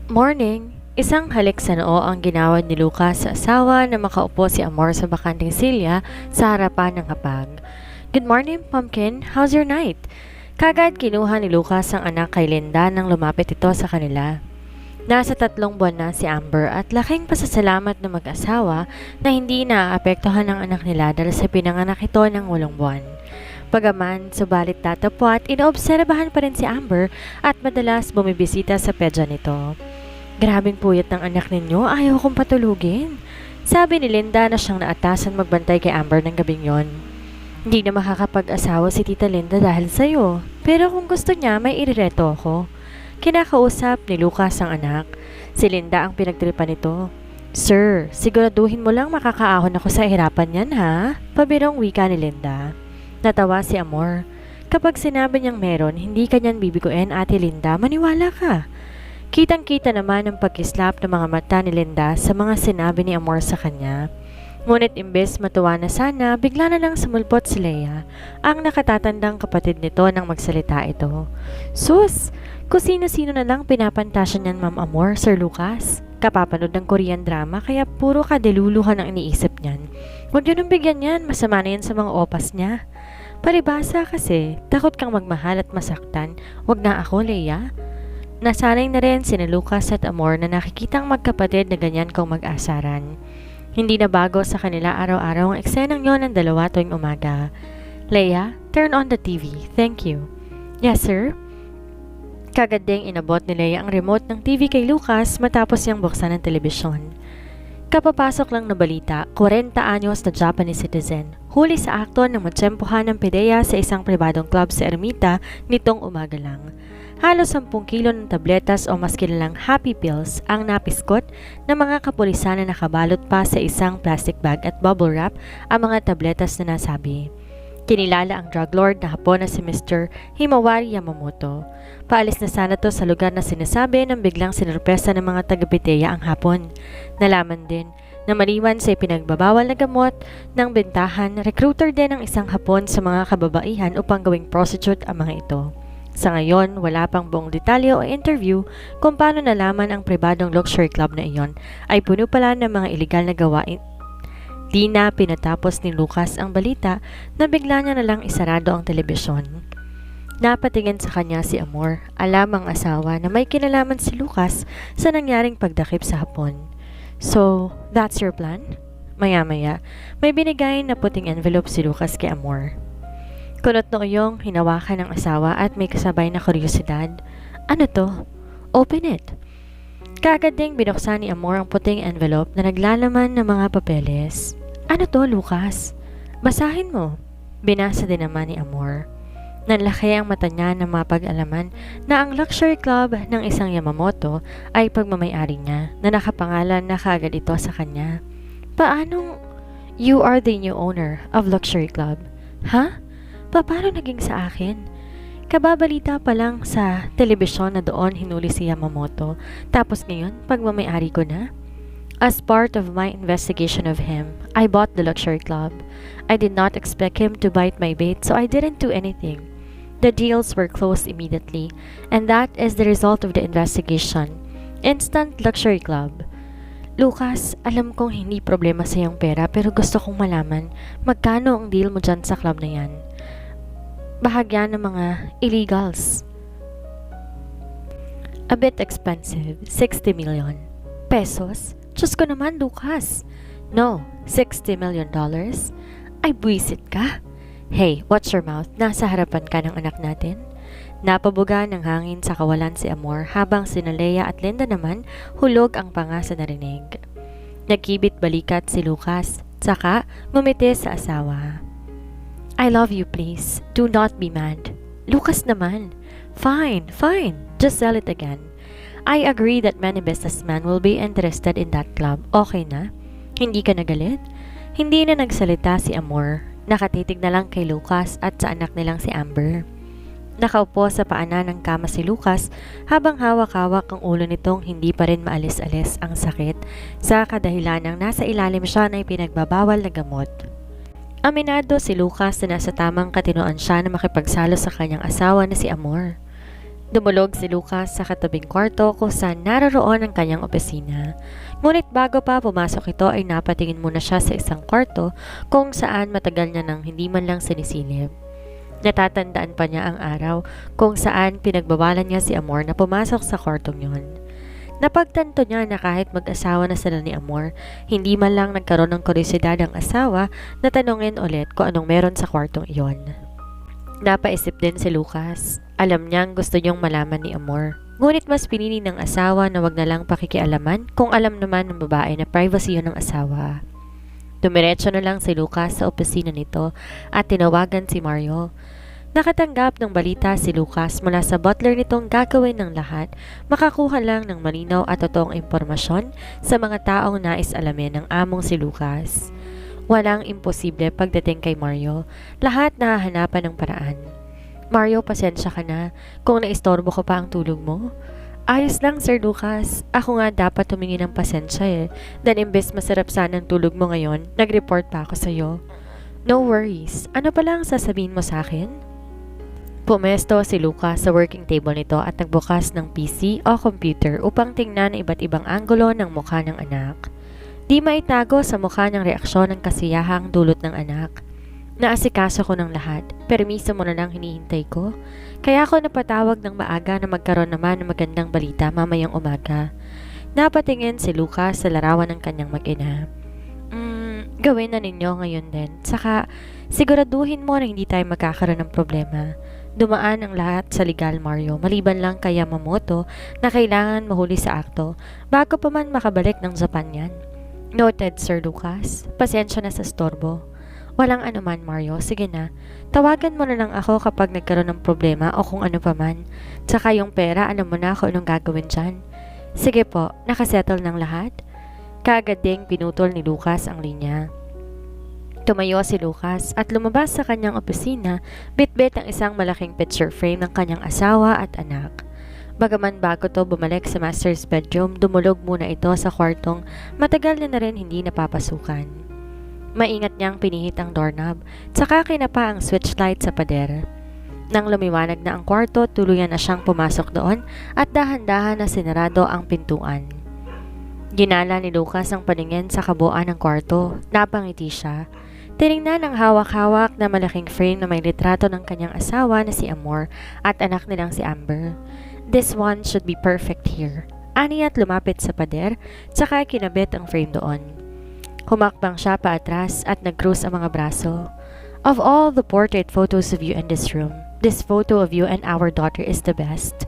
Morning! Isang halik sa noo ang ginawa ni Lucas sa asawa na makaupo si Amor sa bakanteng silya sa harapan ng hapag. Good morning, Pumpkin. How's your night? Kagad kinuha ni Lucas ang anak kay Linda nang lumapit ito sa kanila. Nasa 3 buwan na si Amber at laking pasasalamat ng mag-asawa na hindi naaapektuhan ng anak nila dahil sa pinanganak ito ng 8 buwan. Pagaman, subalit tatapwat, inoobserbahan pa rin si Amber at madalas bumibisita sa pedya nito. Grabing puyat ng anak ninyo, ayaw kong patulugin. Sabi ni Linda na siyang naatasan magbantay kay Amber ng gabing yon. Hindi na makakapag-asawa si Tita Linda dahil sa'yo, pero kung gusto niya may irireto ako. Kinakausap ni Lucas ang anak. Si Linda ang pinagtripan nito. Sir, siguraduhin mo lang makakaahon ako sa hirapan yan ha? Pabirong wika ni Linda. Natawa si Amor. Kapag sinabi niyang meron, hindi kanyan bibiguin Ate Linda, maniwala ka. Kitang-kita naman ang pagkislap ng mga mata ni Linda sa mga sinabi ni Amor sa kanya. Ngunit imbes matuwa na sana, bigla na lang sumulpot si Leia, ang nakatatandang kapatid nito nang magsalita ito. Sus! Kung sino-sino na lang pinapantasya niyan Ma'am Amor, Sir Lucas. Kapapanood ng Korean drama kaya puro kadiluluhan ang iniisip niyan. Huwag niyo nang bigyan yan, masama na yan sa mga opas niya. Paribasa kasi, takot kang magmahal at masaktan. Huwag na ako, Leia. Nasanay na rin sina Lucas at Amor na nakikitang magkapatid na ganyan kung mag-asaran. Hindi na bago sa kanila araw-araw ang eksenang yon ng dalawa tuwing umaga. Leia, turn on the TV. Thank you. Yes, sir. Kagad ding inabot ni Leia ang remote ng TV kay Lucas matapos niyang buksan ng telebisyon. Kapapasok lang na balita, 40 anyos na Japanese citizen, huli sa akto ng matsempohan ng PDEA sa isang pribadong club sa Ermita nitong umaga lang. Halos 10 kilo ng tabletas o mas kilalang happy pills ang napiskot ng mga kapulisan na nakabalot pa sa isang plastic bag at bubble wrap ang mga tabletas na nasabi. Kinilala ang drug lord na Hapon na si Mr. Himawari Yamamoto. Paalis na sana to sa lugar na sinasabi nang biglang sinurpresa ng mga taga-PDEA ang Hapon. Nalaman din na maliwan sa ipinagbabawal na gamot ng bentahan, recruiter din ang isang Hapon sa mga kababaihan upang gawing prostitute ang mga ito. Sa ngayon, wala pang buong detalye o interview kung paano nalaman ang pribadong luxury club na iyon ay puno pala ng mga iligal na gawain. Di na pinatapos ni Lucas ang balita na bigla niya na lang isarado ang telebisyon. Napatingin sa kanya si Amor, alam ang asawa na may kinalaman si Lucas sa nangyaring pagdakip sa Hapon. So, that's your plan? Maya-maya, may binigay na puting envelope si Lucas kay Amor. Kunot na uyong hinawakan ng asawa at may kasabay na kuryosidad. Ano to? Open it. Kaagad ding binuksan ni Amor ang puting envelope na naglalaman ng mga papeles. Ano to, Lucas? Basahin mo. Binasa din naman ni Amor. Nanlaki ang mata niya na mapag-alaman na ang luxury club ng isang Yamamoto ay pagmamayari niya na nakapangalan na kaagad ito sa kanya. Paanong you are the new owner of luxury club? Ha? Paano naging sa akin? Kababalita pa lang sa telebisyon na doon hinuli si Yamamoto, tapos ngayon pagmamayari ko na? As part of my investigation of him, I bought the luxury club. I did not expect him to bite my bait, so I didn't do anything. The deals were closed immediately, and that is the result of the investigation. Instant luxury club. Lucas, alam kong hindi problema sa iyong pera pero gusto kong malaman magkano ang deal mo dyan sa club na yan. Bahagya ng mga illegals. A bit expensive, 60 million. Pesos? Diyos ko naman, Lucas. No, $60 million? Ay, buwisit ka. Hey, watch your mouth. Nasa harapan ka ng anak natin. Napabuga ng hangin sa kawalan si Amor habang sina Leia at Linda naman hulog ang panga sa narinig. Nagkibit balikat si Lucas, saka ngumiti sa asawa. I love you, please. Do not be mad. Lucas naman. Fine, fine. Just sell it again. I agree that many businessmen will be interested in that club. Okay na? Hindi ka nagalit? Hindi na nagsalita si Amor. Nakatitig na lang kay Lucas at sa anak nilang si Amber. Nakaupo sa paanan ng kama si Lucas habang hawak-hawak ang ulo nitong hindi pa rin maalis-alis ang sakit sa kadahilan ng nasa ilalim siya na ipinagbabawal na gamot. Aminado si Lucas na nasa tamang katinoan siya na makipagsalo sa kanyang asawa na si Amor. Dumulog si Lucas sa katabing kwarto kung saan naroroon ang kanyang opisina. Ngunit bago pa pumasok ito ay napatingin muna siya sa isang kwarto kung saan matagal niya nang hindi man lang sinisilip. Natatandaan pa niya ang araw kung saan pinagbawalan niya si Amor na pumasok sa kwartong yon. Napagtanto niya na kahit mag-asawa na sila ni Amor, hindi man lang nagkaroon ng kuryosidad ang asawa na tanungin ulit kung anong meron sa kwartong iyon. Napaisip din si Lucas. Alam niyang gusto niyang malaman ni Amor. Ngunit mas pinili ng asawa na wag na lang pakikialaman kung alam naman ng babae na privacy yun ng asawa. Dumiretso na lang si Lucas sa opisina nito at tinawagan si Mario. Nakatanggap ng balita si Lucas mula sa butler nitong gagawin ng lahat, makakuha lang ng malinaw at totoong impormasyon sa mga taong nais alamin ng among si Lucas. Walang imposible pagdating kay Mario, lahat nahahanapan ng paraan. Mario, pasensya ka na kung naistorbo ko pa ang tulog mo. Ayos lang, Sir Lucas. Ako nga dapat humingi ng pasensya Dan imbes masarap sana ang tulog mo ngayon, nag-report pa ako sa'yo. No worries. Ano pala ang sasabihin mo sa akin? Pumesto si Lucas sa working table nito at nagbukas ng PC o computer upang tingnan ang iba't ibang anggulo ng mukha ng anak. Di maitago sa mukha ng reaksyon ng kasiyahang dulot ng anak. Naasikaso ko ng lahat, permiso mo na lang hinihintay ko. Kaya ako napatawag ng maaga na magkaroon naman ng magandang balita mamayang umaga. Napatingin si Lucas sa larawan ng kanyang mag-ina. Gawin na ninyo ngayon din. Saka, siguraduhin mo na hindi tayo magkakaroon ng problema. Dumaan ang lahat sa legal, Mario, maliban lang kay Yamamoto na kailangan mahuli sa akto bago pa man makabalik ng Japan yan. Noted, Sir Lucas. Pasensya na sa storbo. Walang anuman, Mario. Sige na. Tawagan mo na lang ako kapag nagkaroon ng problema o kung ano pa man. Tsaka yung pera, alam mo na kung anong gagawin dyan. Sige po, nakasettle ng lahat? Kaagad ding pinutol ni Lucas ang linya. Tumayo si Lucas at lumabas sa kanyang opisina, bitbit ang isang malaking picture frame ng kanyang asawa at anak. Bagaman bago to bumalik sa master's bedroom, dumulog muna ito sa kwartong matagal na rin hindi napapasukan. Maingat niyang pinihit ang doorknob, tsaka kinapa ang switch light sa pader. Nang lumiwanag na ang kwarto, tuluyan na siyang pumasok doon at dahan-dahan na sinarado ang pintuan. Ginala ni Lucas ang paningin sa kabuuan ng kwarto. Napangiti siya. Tiningnan ang hawak-hawak na malaking frame na may litrato ng kanyang asawa na si Amor at anak nilang si Amber. This one should be perfect here. Ani at lumapit sa pader, tsaka kinabit ang frame doon. Humakbang siya paatras at nag-cruise ang mga braso. Of all the portrait photos of you in this room, this photo of you and our daughter is the best.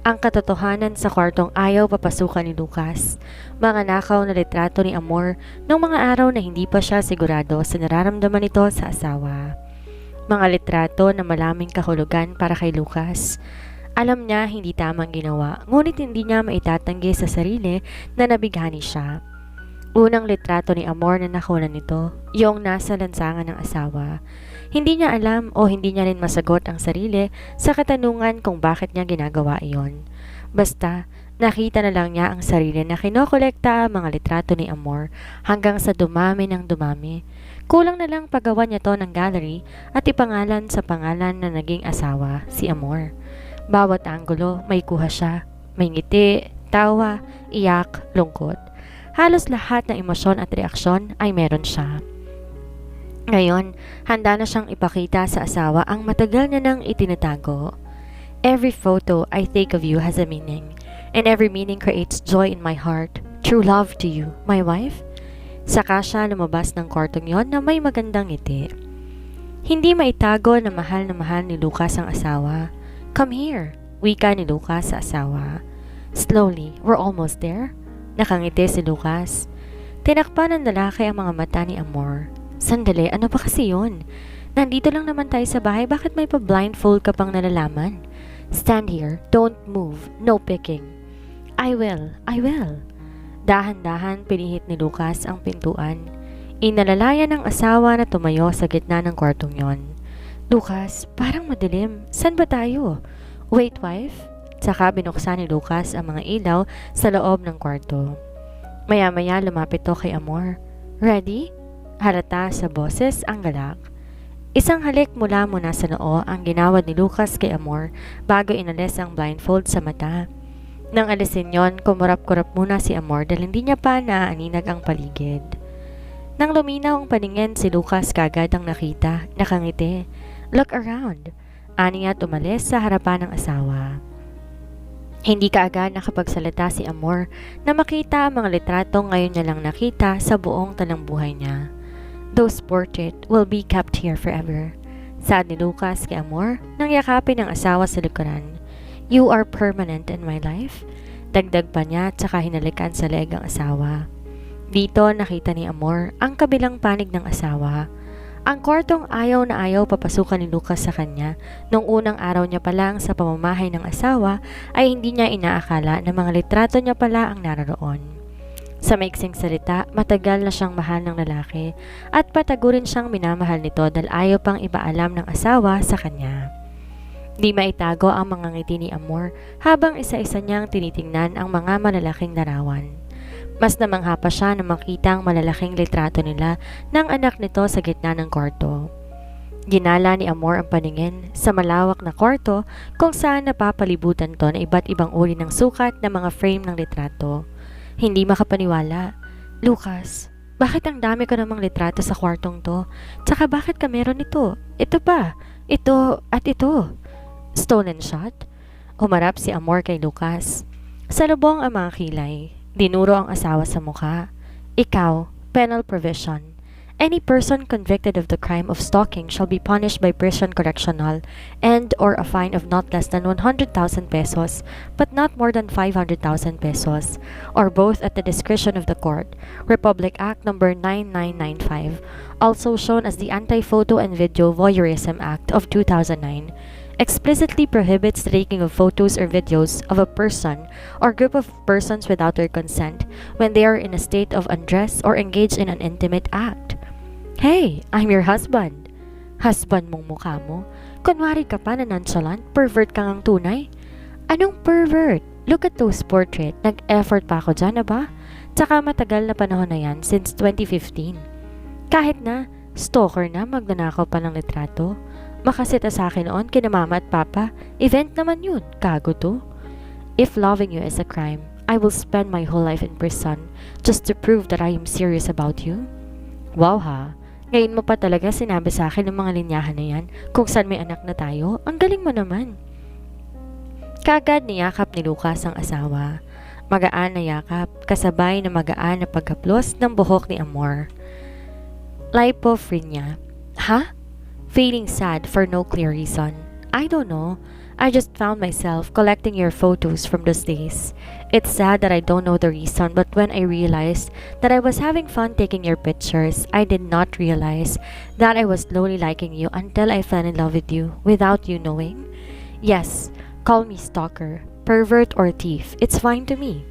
Ang katotohanan sa kwartong ayaw papasukan ni Lucas. Mga nakaw na litrato ni Amor ng mga araw na hindi pa siya sigurado sa nararamdaman nito sa asawa. Mga litrato na malaming kahulugan para kay Lucas. Alam niya hindi tamang ginawa, ngunit hindi niya maitatanggi sa sarili na nabighani siya. Unang litrato ni Amor na nakuha nito, yung nasa lansangan ng asawa. Hindi niya alam o hindi niya rin masagot ang sarili sa katanungan kung bakit niya ginagawa iyon. Basta, nakita na lang niya ang sarili na kinokolekta ang mga litrato ni Amor hanggang sa dumami ng dumami. Kulang na lang paggawa niya to ng gallery at ipangalan sa pangalan na naging asawa, si Amor. Bawat anggulo may kuha siya, may ngiti, tawa, iyak, lungkot. Halos lahat ng emosyon at reaksyon ay meron siya. Ngayon, handa na siyang ipakita sa asawa ang matagal niya nang itinatago. Every photo I take of you has a meaning, and every meaning creates joy in my heart. True love to you, my wife. Saka siya lumabas ng kwartong yon na may magandang ngiti. Hindi maitago na mahal ni Lucas ang asawa. Come here, wika ni Lucas sa asawa. Slowly, we're almost there. Nakangiti si Lucas. Tinakpan ng lalaki ang mga mata ni Amor. Sandali, ano ba kasi yun? Nandito lang naman tayo sa bahay, bakit may pa-blindfold ka pang nalalaman? Stand here, don't move, no picking. I will. Dahan-dahan pinihit ni Lucas ang pintuan. Inalalayan ng asawa na tumayo sa gitna ng kwartong yon. Lucas, parang madilim. San ba tayo? Wait, wife? Saka binuksan ni Lucas ang mga ilaw sa loob ng kwarto. Maya-maya lumapit to kay Amor. Ready? Halata sa boses ang galak. Isang halik mula sa noo ang ginawad ni Lucas kay Amor bago inalis ang blindfold sa mata. Nang alisin yon, kumurap-kurap muna si Amor dahil hindi niya pa naaaninag ang paligid. Nang luminaw ang paningin, si Lucas kagad ang nakita, nakangiti. Look around. Ani at umalis sa harapan ng asawa. Hindi kaagad nakapagsalita si Amor na makita ang mga litratong ngayon niya lang nakita sa buong talambuhay niya. Those portraits will be kept here forever. Saad ni Lucas kay Amor nang yakapin ang asawa sa likuran. You are permanent in my life. Dagdag pa niya at saka hinalikan sa leeg ang asawa. Dito nakita ni Amor ang kabilang panig ng asawa. Ang kwartong ayaw na ayaw papasukan ni Lucas sa kanya. Nung unang araw niya pa lang sa pamamahay ng asawa ay hindi niya inaakala na mga litrato niya pala ang naroroon. Sa maiksing salita, matagal na siyang mahal ng lalaki at patagurin siyang minamahal nito dahil ayaw pang ipaalam ng asawa sa kanya. Di maitago ang mga ngiti ni Amor habang isa-isa niyang tinitingnan ang mga malalaking larawan. Mas namangha pa siya na makita ang malalaking litrato nila ng anak nito sa gitna ng kwarto. Ginala ni Amor ang paningin sa malawak na kwarto kung saan napapalibutan to na iba't ibang uri ng sukat na mga frame ng litrato. Hindi makapaniwala. Lucas, bakit ang dami ko namang litrato sa kwartong to? Tsaka bakit ka meron ito? Ito pa, ito at ito. Stolen shot? Humarap si Amor kay Lucas. Salubong ang mga kilay. Dinuro ang asawa sa mukha. Ikaw, penal provision. Any person convicted of the crime of stalking shall be punished by prison correctional and or a fine of not less than 100,000 pesos but not more than 500,000 pesos or both at the discretion of the court. Republic Act No. 9995, also shown as the Anti-Photo and Video Voyeurism Act of 2009, explicitly prohibits the taking of photos or videos of a person or group of persons without their consent when they are in a state of undress or engaged in an intimate act. Hey, I'm your husband. Husband mong mukha mo? Kunwari ka pa na nonchalant, pervert kang ang tunay? Anong pervert? Look at those portraits. Nag-effort pa ako dyan, ba? Tsaka matagal na panahon na yan since 2015. Kahit na, stalker na, magnanakaw pa ng litrato. Makasita sa akin noon kina mama at papa. Event naman yun. Gago to. If loving you is a crime, I will spend my whole life in prison just to prove that I am serious about you. Wow ha. Ngayon mo pa talaga sinabi sa akin ng mga linyahan na yan kung saan may anak na tayo. Ang galing mo naman. Kagad niyakap ni Lucas ang asawa. Magaan na yakap, kasabay na magaan na pagkaplos ng buhok ni Amor. Lipophrenia. Ha? Feeling sad for no clear reason. I don't know. I just found myself collecting your photos from those days. It's sad that I don't know the reason, but when I realized that I was having fun taking your pictures, I did not realize that I was slowly liking you until I fell in love with you without you knowing. Yes, call me stalker, pervert or thief. It's fine to me.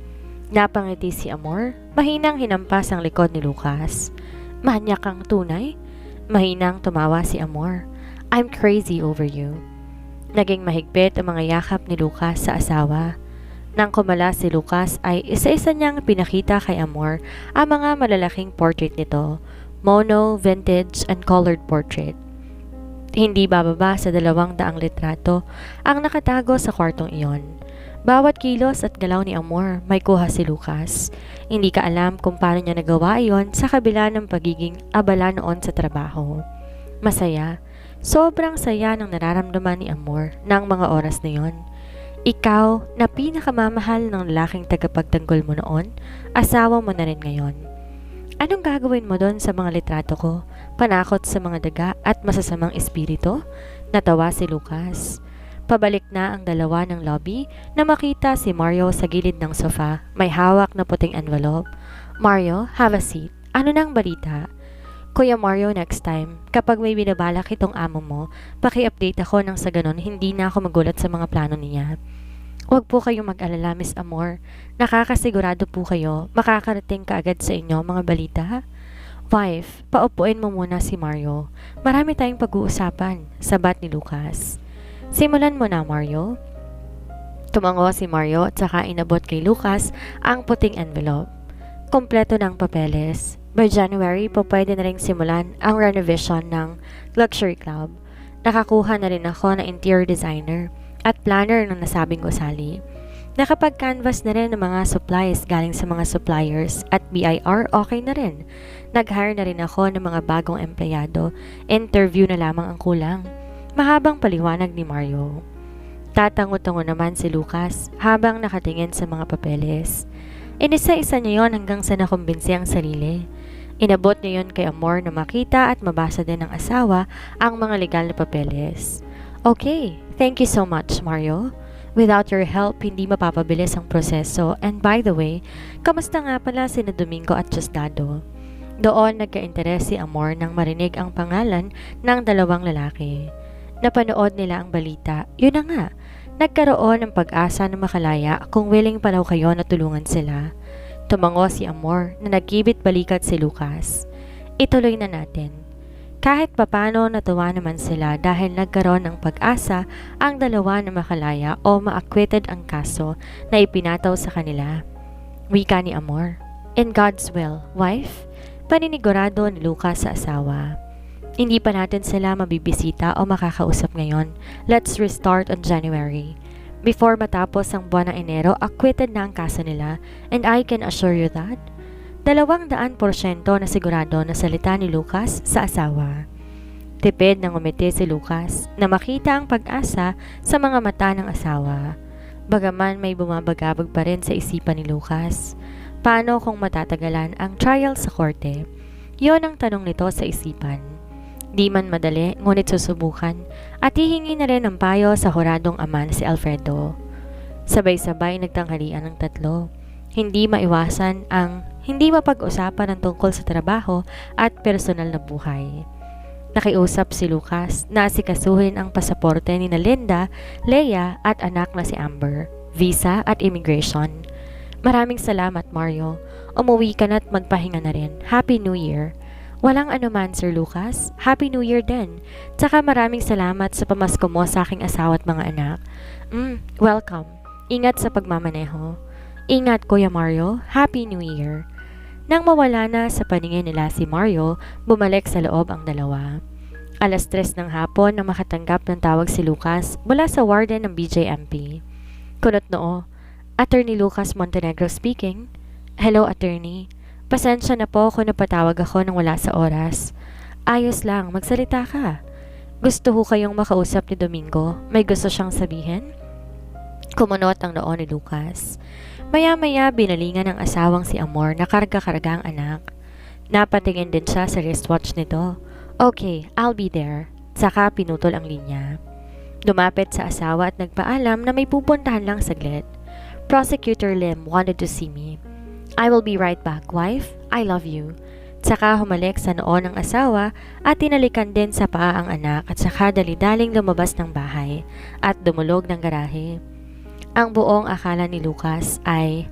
Napangiti si Amor, mahinang hinampas ang likod ni Lucas. Manyak kang tunay? Mahinang tumawa si Amor. I'm crazy over you. Naging mahigpit ang mga yakap ni Lucas sa asawa. Nang kumala si Lucas ay isa-isa niyang pinakita kay Amor ang mga malalaking portrait nito, mono, vintage, and colored portrait. Hindi bababa sa 200 litrato ang nakatago sa kwartong iyon. Bawat kilos at galaw ni Amor may kuha si Lucas. Hindi ka alam kung paano niya nagawa iyon sa kabila ng pagiging abala noon sa trabaho. Masaya. Sobrang saya ng nararamdaman ni Amor ng mga oras na yon. Ikaw na pinakamamahal ng lalaking tagapagtanggol mo noon, asawa mo na rin ngayon. Anong gagawin mo doon sa mga litrato ko? Panakot sa mga daga at masasamang espiritu? Natawa si Lucas. Pabalik na ang dalawa ng lobby na makita si Mario sa gilid ng sofa, may hawak na puting envelope. Mario, have a seat. Ano nang balita? Kuya Mario, next time, kapag may binabalak itong amo mo, paki-update ako nang sa ganon hindi na ako magulat sa mga plano niya. Huwag po kayong mag-alala, Miss Amor. Nakakasigurado po kayo, makakarating kaagad sa inyo mga balita. Wife, paupuin mo muna si Mario. Marami tayong pag-uusapan, sabat ni Lucas. Simulan mo na, Mario. Tumango si Mario at saka inabot kay Lucas ang puting envelope. kompleto ng papeles. By January po pwede na rin simulan ang renovation ng Luxury Club. Nakakuha na rin ako ng interior designer at planner ng nasabing gusali. Nakapag-canvas na rin ng mga supplies galing sa mga suppliers at BIR okay na rin. Nag-hire na rin ako ng mga bagong empleyado. Interview na lamang ang kulang. Mahabang paliwanag ni Mario. Tatango-tango naman si Lucas habang nakatingin sa mga papeles. Inisa-isa niya yon hanggang sa nakumbinsi ang sarili. Inabot niya yon kay Amor na makita at mabasa din ng asawa ang mga legal na papeles. Okay, thank you so much, Mario. Without your help, hindi mapapabilis ang proseso. And by the way, kamusta nga pala sina Domingo at Diosdado? Doon nagka-interes si Amor nang marinig ang pangalan ng dalawang lalaki. Napanood nila ang balita. Yun na nga, nagkaroon ng pag-asa na makalaya kung willing pa raw kayo na tulungan sila. Tumango si Amor na nagkibit balikat si Lucas. Ituloy na natin. Kahit papano natuwa naman sila dahil nagkaroon ng pag-asa ang dalawa na makalaya o ma-acquitted ang kaso na ipinataw sa kanila. Wika ni Amor. In God's will, wife, paninigurado ni Lucas sa asawa. Hindi pa natin sila mabibisita o makakausap ngayon. Let's restart on January. Before matapos ang buwan ng Enero, acquitted na ang kaso nila and I can assure you that 200% na sigurado na salita ni Lucas sa asawa. Tipid nang umiti si Lucas na makita ang pag-asa sa mga mata ng asawa. Bagaman may bumabagabag pa rin sa isipan ni Lucas. Paano kung matatagalan ang trial sa korte? Yon ang tanong nito sa isipan. Di man madali, ngunit susubukan at hihingi na rin ng payo sa huradong ama na si Alfredo. Sabay-sabay nagtanghalian ng tatlo. Hindi maiwasan ang hindi mapag-usapan ng tungkol sa trabaho at personal na buhay. Nakiusap si Lucas na asikasuhin ang pasaporte ni Linda, Leia at anak na si Amber, visa at immigration. Maraming salamat, Mario. Umuwi ka na at magpahinga na rin. Happy New Year. Walang anuman, Sir Lucas. Happy New Year din. Tsaka maraming salamat sa pamasko mo sa aking asawa at mga anak. Welcome. Ingat sa pagmamaneho. Ingat, Kuya Mario. Happy New Year. Nang mawala na sa paningin nila si Mario, bumalik sa loob ang dalawa. 3:00 ng hapon nang makatanggap ng tawag si Lucas mula sa warden ng BJMP. Kunot noo, Attorney Lucas Montenegro speaking. Hello, Attorney. Pasensya na po kung napatawag ako nang wala sa oras. Ayos lang, magsalita ka. Gusto ho kayong makausap ni Domingo? May gusto siyang sabihin? Kumunot ang noo ni Lucas. Maya-maya binalingan ng asawang si Amor na karga-karga ang anak. Napatingin din siya sa wristwatch nito. Okay, I'll be there. Saka pinutol ang linya. Lumapit sa asawa at nagpaalam na may pupuntahan lang saglit. Prosecutor Lim wanted to see me. I will be right back, wife. I love you. Saka humalik sa noo ng asawa at tinalikan din sa paa ang anak at saka dali-daling lumabas ng bahay at dumulog ng garahe. Ang buong akala ni Lucas ay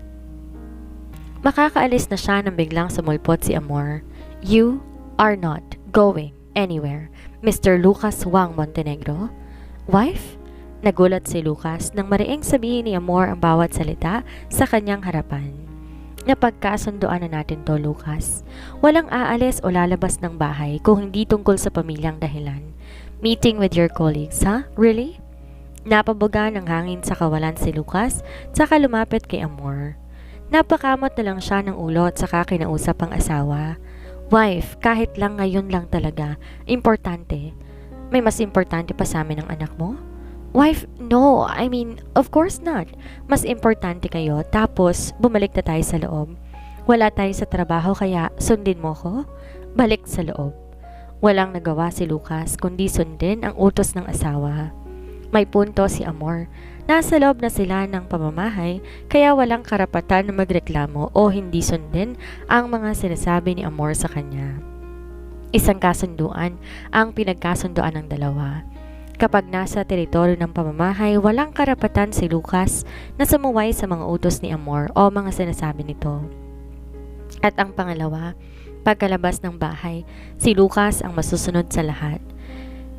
makakaalis na siya nang biglang sumulpot si Amor. You are not going anywhere, Mr. Lucas Wang Montenegro. Wife? Nagulat si Lucas nang mariing sabihin ni Amor ang bawat salita sa kanyang harapan. Napagkasunduan na natin to, Lucas. Walang aalis o lalabas ng bahay kung hindi tungkol sa pamilyang dahilan. Meeting with your colleagues, huh? Really? Napabuga ng hangin sa kawalan si Lucas, saka lumapit kay Amor. Napakamot na lang siya ng ulo at saka kinausap ang asawa. Wife, kahit lang ngayon lang talaga, importante. May mas importante pa sa amin ang anak mo? Wife, no, I mean, of course not. Mas importante kayo, tapos bumalik na tayo sa loob. Wala tayo sa trabaho kaya sundin mo ko? Balik sa loob. Walang nagawa si Lucas kundi sundin ang utos ng asawa. May punto si Amor. Nasa loob na sila ng pamamahay kaya walang karapatan na magreklamo o hindi sundin ang mga sinasabi ni Amor sa kanya. Isang kasunduan ang pinagkasunduan ng dalawa. Kapag nasa teritoryo ng pamamahay, walang karapatan si Lucas na sumuway sa mga utos ni Amor o mga sinasabi nito. At ang pangalawa, pagkalabas ng bahay, si Lucas ang masusunod sa lahat.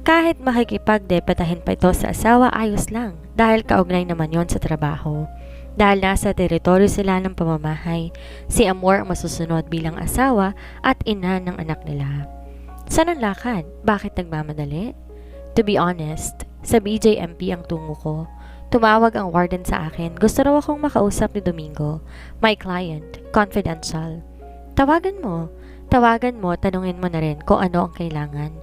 Kahit makikipagdepetahin pa ito sa asawa, ayos lang dahil kaugnay naman yon sa trabaho. Dahil nasa teritoryo sila ng pamamahay, si Amor ang masusunod bilang asawa at ina ng anak nila. Saan ang lakad? Bakit nagmamadali? To be honest, sa BJMP ang tungo ko. Tumawag ang warden sa akin. Gusto raw akong makausap ni Domingo, my client, confidential. Tawagan mo, tanungin mo na rin kung ano ang kailangan.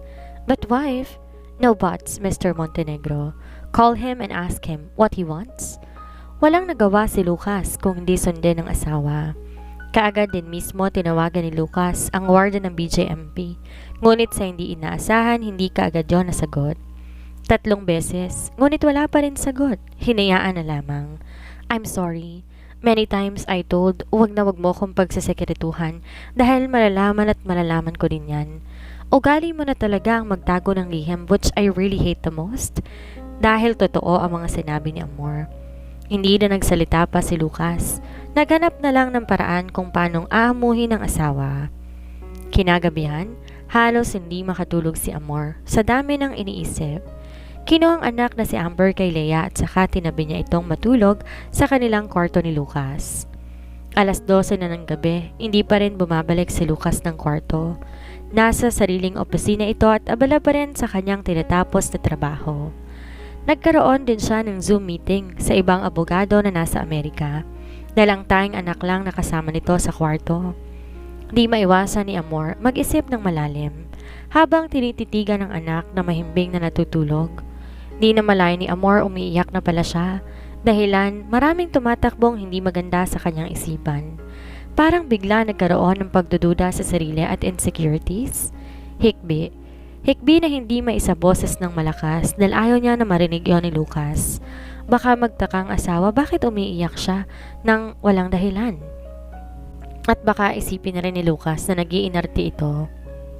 But wife, no buts, Mr. Montenegro. Call him and ask him what he wants. Walang nagawa si Lucas kung hindi sundin ng asawa. Kaagad din mismo tinawagan ni Lucas ang warden ng BJMP. Ngunit sa hindi inaasahan, hindi kaagad yon nasagot. 3 beses, ngunit wala pa rin sagot. Hinayaan na lamang. I'm sorry. Many times I told, wag mo kong pagsasekretuhan dahil malalaman ko din yan. Ugali mo na talaga ang magtago ng lihim, which I really hate the most. Dahil totoo ang mga sinabi ni Amor. Hindi na nagsalita pa si Lucas. Naghanap na lang ng paraan kung paanong aamuhin ng asawa. Kinagabihan, halos hindi makatulog si Amor sa dami ng iniisip. Kinuha ang anak na si Amber kay Leia at saka tinabi niya itong matulog sa kanilang kwarto ni Lucas. 12:00 na ng gabi, hindi pa rin bumabalik si Lucas ng kwarto. Nasa sariling opisina ito at abala pa rin sa kanyang tinatapos na trabaho. Nagkaroon din siya ng Zoom meeting sa ibang abogado na nasa Amerika. Dalang tayong anak lang nakasama nito sa kwarto. Di maiwasan ni Amor mag-isip ng malalim habang tinititigan ng anak na mahimbing na natutulog. Di na malay ni Amor umiiyak na pala siya. Dahilan maraming tumatakbong hindi maganda sa kanyang isipan. Parang bigla nagkaroon ng pagdududa sa sarili at insecurities. Hikbi na hindi maisaboses ng malakas dahil ayaw niya na marinig yon ni Lucas. Baka magtakang asawa bakit umiiyak siya nang walang dahilan. At baka isipin na rin ni Lucas na nag-iinarte ito.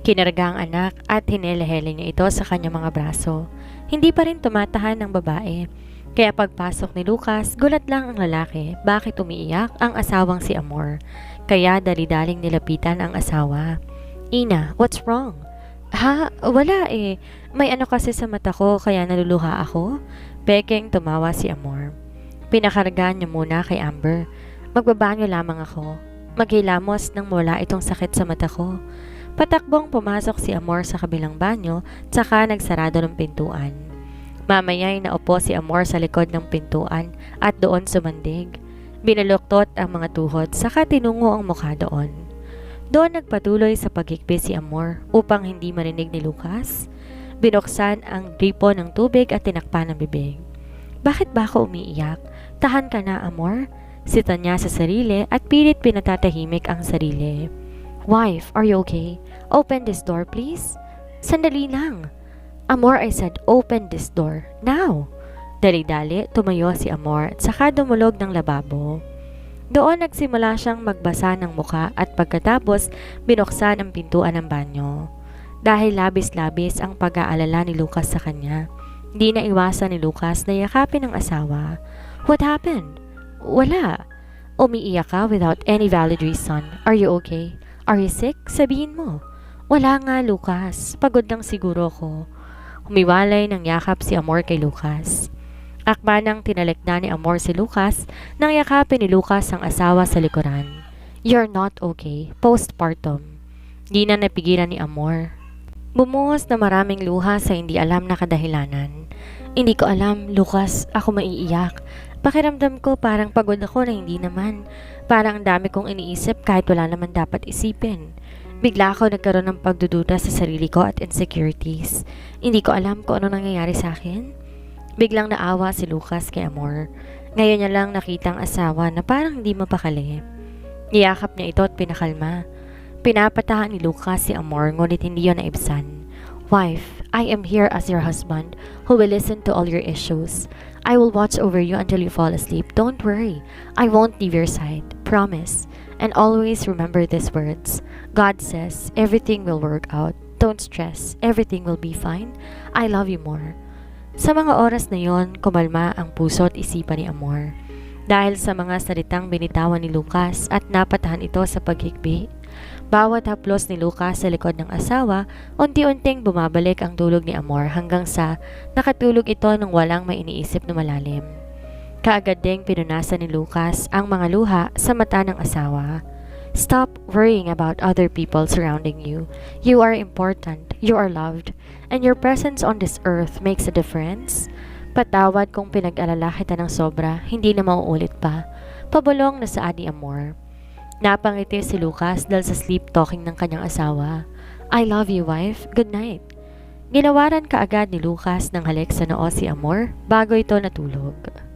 Kinarga ang anak at hinelehele niya ito sa kanyang mga braso. Hindi pa rin tumatahan ng babae. Kaya pagpasok ni Lucas, gulat lang ang lalaki. Bakit umiiyak ang asawang si Amor? Kaya dali-daling nilapitan ang asawa. Ina, what's wrong? Ha? Wala eh. May ano kasi sa mata ko kaya naluluha ako. Pekeng tumawa si Amor. Pinakargaan niya muna kay Amber. Magbabanyo lamang ako. Maghilamos nang mula itong sakit sa mata ko. Patakbong pumasok si Amor sa kabilang banyo tsaka nagsarado ng pintuan. Mamaya'y naupo si Amor sa likod ng pintuan at doon sumandig. Binaluktot ang mga tuhod saka tinungo ang mukha doon. Doon nagpatuloy sa paghikbi si Amor upang hindi marinig ni Lucas. Binuksan ang gripo ng tubig at tinakpan ang bibig. Bakit ba ako umiiyak? Tahan ka na, Amor. Sita niya sa sarili at pilit pinatatahimik ang sarili. Wife, are you okay? Open this door, please. Sandali lang. Amor, I said, open this door. Now! Dali-dali, tumayo si Amor at saka dumulog ng lababo. Doon nagsimula siyang magbasa ng muka at pagkatapos binuksan ang pintuan ng banyo. Dahil labis-labis ang pag-aalala ni Lucas sa kanya, di na iwasan ni Lucas na yakapin ang asawa. What happened? Wala. Umiiyak ka without any valid reason. Are you okay? Are you sick? Sabihin mo. Wala nga, Lucas. Pagod lang siguro ko. Humiwalay ng yakap si Amor kay Lucas. Akma nang tinalikda ni Amor si Lucas nang yakapin ni Lucas ang asawa sa likuran. You're not okay. Postpartum. Di na napigilan ni Amor. Bumuhos na maraming luha sa hindi alam na kadahilanan. Hindi ko alam, Lucas, ako maiiyak. Pakiramdam ko parang pagod ako na hindi naman. Parang ang dami kong iniisip kahit wala naman dapat isipin. Bigla ako nagkaroon ng pagdududa sa sarili ko at insecurities. Hindi ko alam kung ano nangyayari sa akin. Biglang naawa si Lucas kay Amor. Ngayon niya lang nakita ang asawa na parang hindi mapakali. Niyakap niya ito at pinakalma. Pinapatahan ni Lucas si Amor ngunit hindi yun naibsan. Wife, I am here as your husband who will listen to all your issues. I will watch over you until you fall asleep. Don't worry. I won't leave your side. Promise. And always remember these words. God says everything will work out. Don't stress. Everything will be fine. I love you more. Sa mga oras na yon, kumalma ang puso at isipan ni Amor. Dahil sa mga salitang binitawan ni Lucas at napatahan ito sa paghikbi. Bawat haplos ni Lucas sa likod ng asawa, unti-unting bumabalik ang tulog ni Amor hanggang sa nakatulog ito nang walang may iniisip na malalim. Kaagad ding pinunasan ni Lucas ang mga luha sa mata ng asawa. Stop worrying about other people surrounding you. You are important, you are loved, and your presence on this earth makes a difference. Patawad kung pinag-alala kita ng sobra, hindi na mauulit pa. Pabulong na saad ni Amor. Napangiti si Lucas dahil sa sleep talking ng kanyang asawa. I love you, wife. Good night. Ginawaran kaagad ni Lucas ng halik sa noo si Amor bago ito natulog.